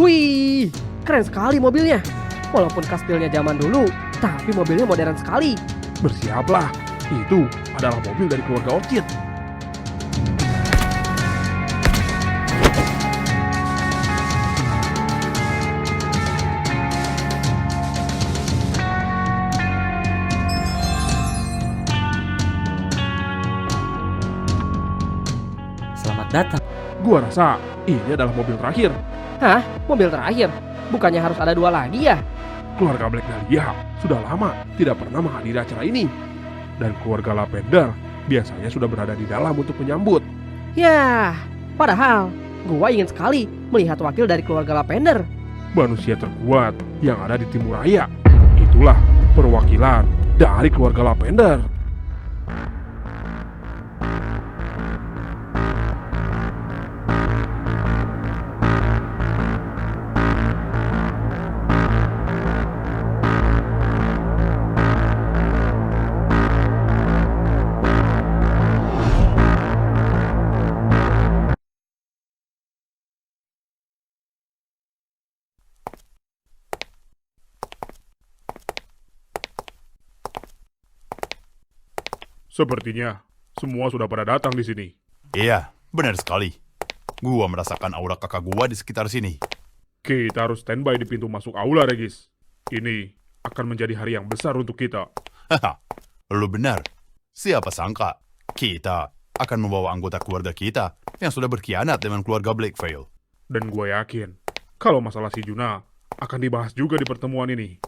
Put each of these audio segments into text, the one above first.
Wih, keren sekali mobilnya. Walaupun kastilnya zaman dulu, tapi mobilnya modern sekali. Bersiaplah, itu adalah mobil dari keluarga Orchid. Selamat datang. Gua rasa ini adalah mobil terakhir. Hah? Mobil terakhir? Bukannya harus ada 2 lagi ya? Keluarga Black Dahlia sudah lama tidak pernah menghadiri acara ini. Dan keluarga Lavender biasanya sudah berada di dalam untuk menyambut. Yah, padahal gua ingin sekali melihat wakil dari keluarga Lavender. Manusia terkuat yang ada di Timur Raya. Itulah perwakilan dari keluarga Lavender. Sepertinya semua sudah pada datang di sini. Iya, benar sekali. Gua merasakan aura kakak gua di sekitar sini. Kita harus standby di pintu masuk aula, Regis. Ini akan menjadi hari yang besar untuk kita. Haha, lu benar. Siapa sangka kita akan membawa anggota keluarga kita yang sudah berkhianat dengan keluarga Blackveil. Dan gue yakin, kalau masalah si Juna akan dibahas juga di pertemuan ini.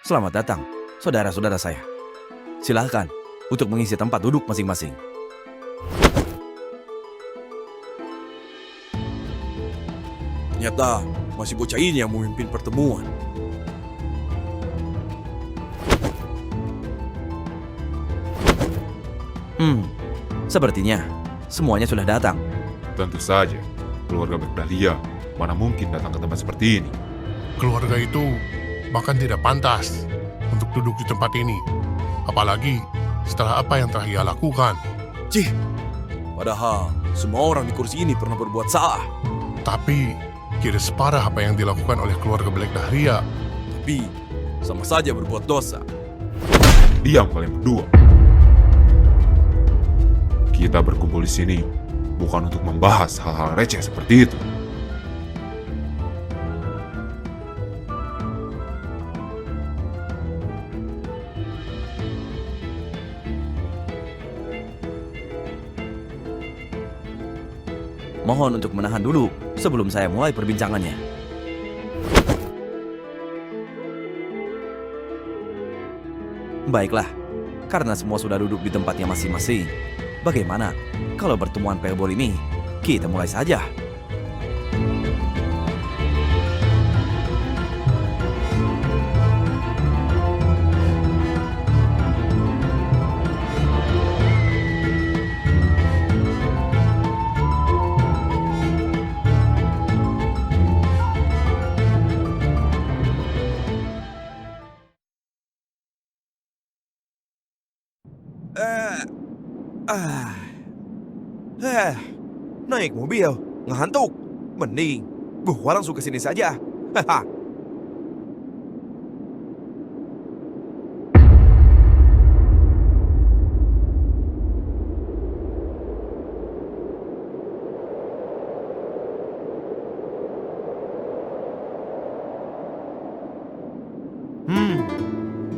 Selamat datang, saudara-saudara saya. Silahkan untuk mengisi tempat duduk masing-masing. Ternyata masih bocah ini yang memimpin pertemuan. Sepertinya semuanya sudah datang. Tentu saja, keluarga Black Dahlia mana mungkin datang ke tempat seperti ini. Keluarga itu bahkan tidak pantas untuk duduk di tempat ini. Apalagi setelah apa yang telah ia lakukan. Cih, padahal semua orang di kursi ini pernah berbuat salah. Tapi tidak separah apa yang dilakukan oleh keluarga Black Dahlia. Tapi sama saja berbuat dosa. Diam kalian berdua. Kita berkumpul di sini bukan untuk membahas hal-hal receh seperti itu. Mohon untuk menahan dulu sebelum saya mulai perbincangannya. Baiklah, karena semua sudah duduk di tempatnya masing-masing. Bagaimana kalau pertemuan paintball ini kita mulai saja? Naik mobil, ngantuk. Mending gua langsung ke sini saja. Haha.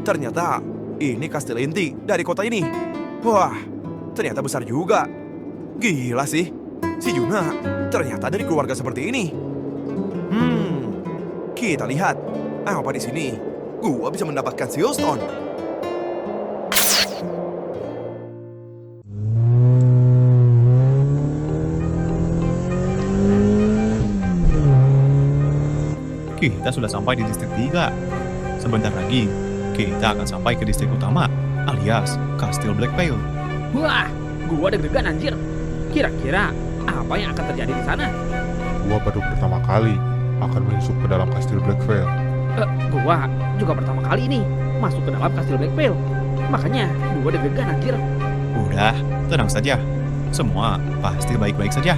Ternyata ini kastil inti dari kota ini. Wah, ternyata besar juga. Gila sih, si Juna ternyata dari keluarga seperti ini. Kita lihat apa di sini. Gua bisa mendapatkan Sealstone. Kita sudah sampai di distrik 3. Sebentar lagi, kita akan sampai ke distrik utama, alias Kastil Blackvale. Wah, gua deg-degan anjir. Kira-kira apa yang akan terjadi di sana? Gua baru pertama kali akan menyusup ke dalam kastil Blackvale. Gua juga pertama kali ini masuk ke dalam kastil Blackvale. Makanya gua deg-degan anjir. Udah, tenang saja. Semua pasti baik-baik saja.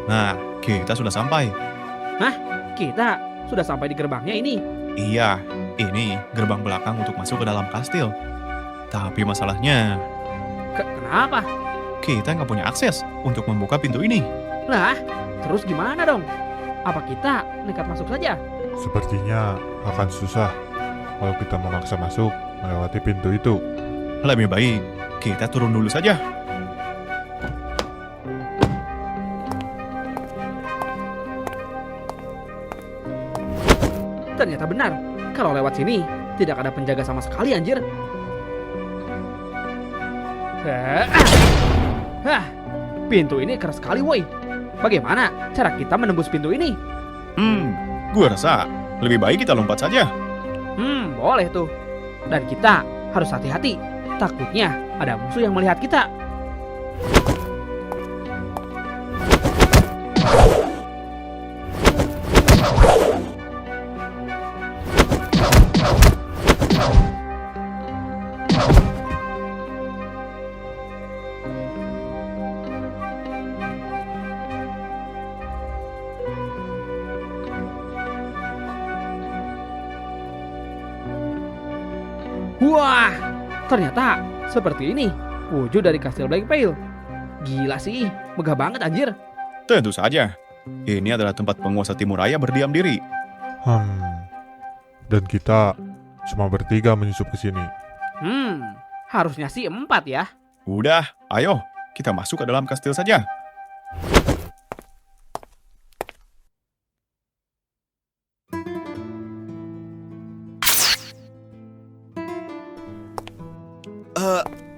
Nah, kita sudah sampai. Kita sudah sampai di gerbangnya ini. Iya, ini gerbang belakang untuk masuk ke dalam kastil. Tapi masalahnya, Kenapa? kita nggak punya akses untuk membuka pintu ini. Lah, terus gimana dong? Apa kita nekat masuk saja? Sepertinya akan susah kalau kita memaksa masuk melewati pintu itu. Lebih baik kita turun dulu saja. Ternyata benar, kalau lewat sini tidak ada penjaga sama sekali anjir. Pintu ini keras sekali woi. Bagaimana cara kita menembus pintu ini? Gua rasa lebih baik kita lompat saja. Boleh tuh. Dan kita harus hati-hati. Takutnya ada musuh yang melihat kita. Wah, ternyata seperti ini wujud dari kastil Blackvale. Gila sih, megah banget anjir. Tentu saja. Ini adalah tempat penguasa Timuraya berdiam diri. Dan kita cuma bertiga menyusup ke sini. Harusnya sih 4 ya. Udah, ayo kita masuk ke dalam kastil saja.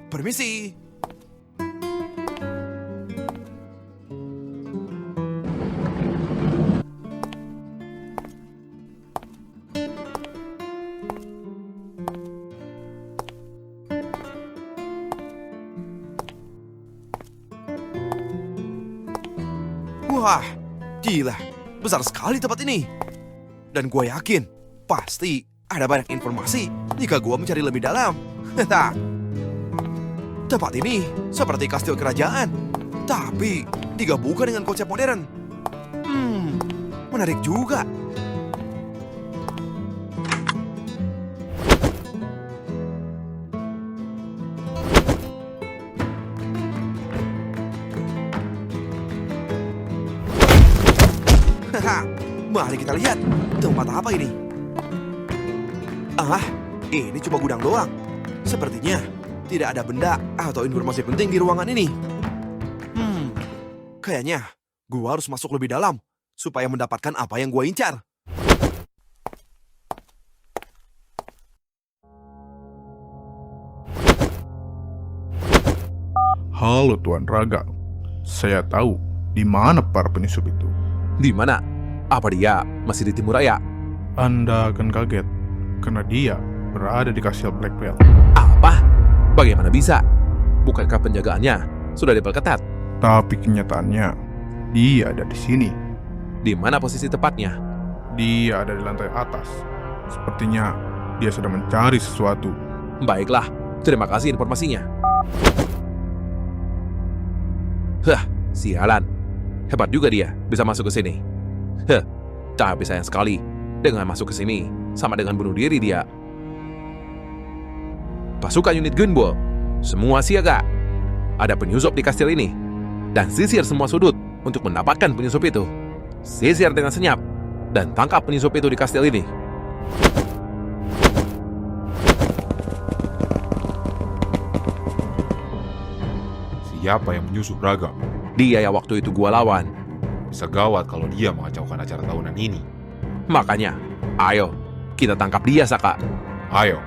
Permisi. Wah, gila. Besar sekali tempat ini. Dan gue yakin, pasti ada banyak informasi jika gue mencari lebih dalam. Tempat ini seperti kastil kerajaan, tapi digabungkan dengan konsep modern. Menarik juga. Mari kita lihat tempat apa ini. Ini cuma gudang doang. Sepertinya tidak ada benda atau informasi penting di ruangan ini. Kayaknya gua harus masuk lebih dalam supaya mendapatkan apa yang gua incar. Halo Tuan Raga, saya tahu di mana para penyusup itu. Di mana? Apa dia masih di timur raya? Anda akan kaget karena dia berada di kastil Blackwell. Apa? Bagaimana bisa? Bukankah penjagaannya sudah diperketat? Tapi kenyataannya dia ada di sini. Di mana posisi tepatnya? Dia ada di lantai atas. Sepertinya dia sedang mencari sesuatu. Baiklah, terima kasih informasinya. Sialan. Hebat juga dia bisa masuk ke sini. Tapi sayang sekali, dengan masuk ke sini sama dengan bunuh diri dia. Pasukan unit Gunbo, semua siaga. Ada penyusup di kastil ini. Dan sisir semua sudut untuk mendapatkan penyusup itu. Sisir dengan senyap dan tangkap penyusup itu di kastil ini. Siapa yang menyusup Raga? Dia yang waktu itu gua lawan. Bisa gawat kalau dia mengacaukan acara tahunan ini. Makanya, ayo, kita tangkap dia, Saka. Ayo.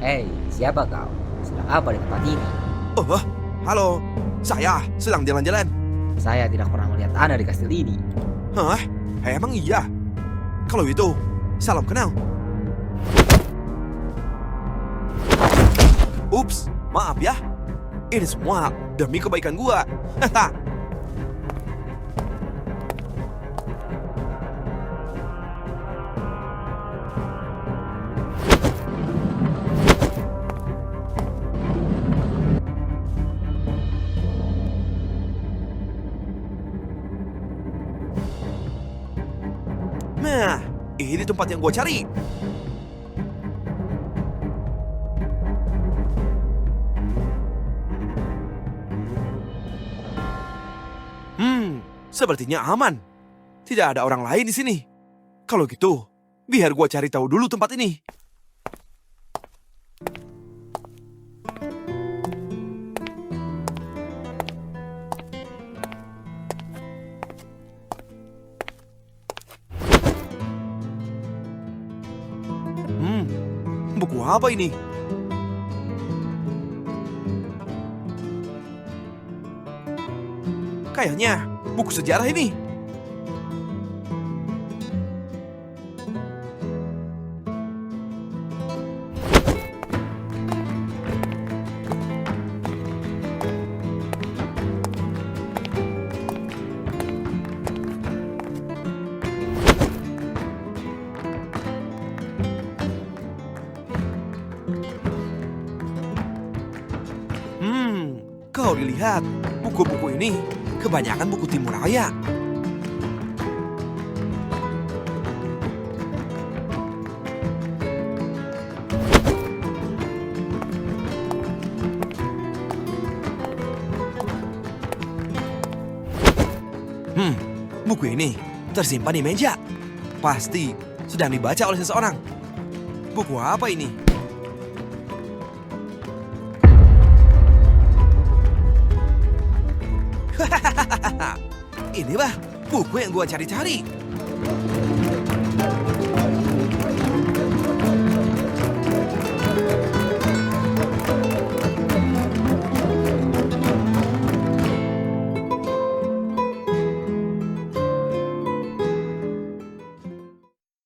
Hei, siapa kau? Sedang apa di tempat ini? Oh, halo. Saya sedang jalan-jalan. Saya tidak pernah melihat Anda di kastil ini. Hah? Emang iya? Kalau itu, salam kenal. Ups, maaf ya. Ini semua demi kebaikan gua. Nah, ini tempat yang gue cari. Sepertinya aman. Tidak ada orang lain di sini. Kalau gitu, biar gue cari tahu dulu tempat ini. Buku apa ini? Kayaknya buku sejarah ini. Kalau dilihat, buku-buku ini kebanyakan buku timur raya. Buku ini tersimpan di meja. Pasti sedang dibaca oleh seseorang. Buku apa ini? Ini bah, buku yang gua cari-cari.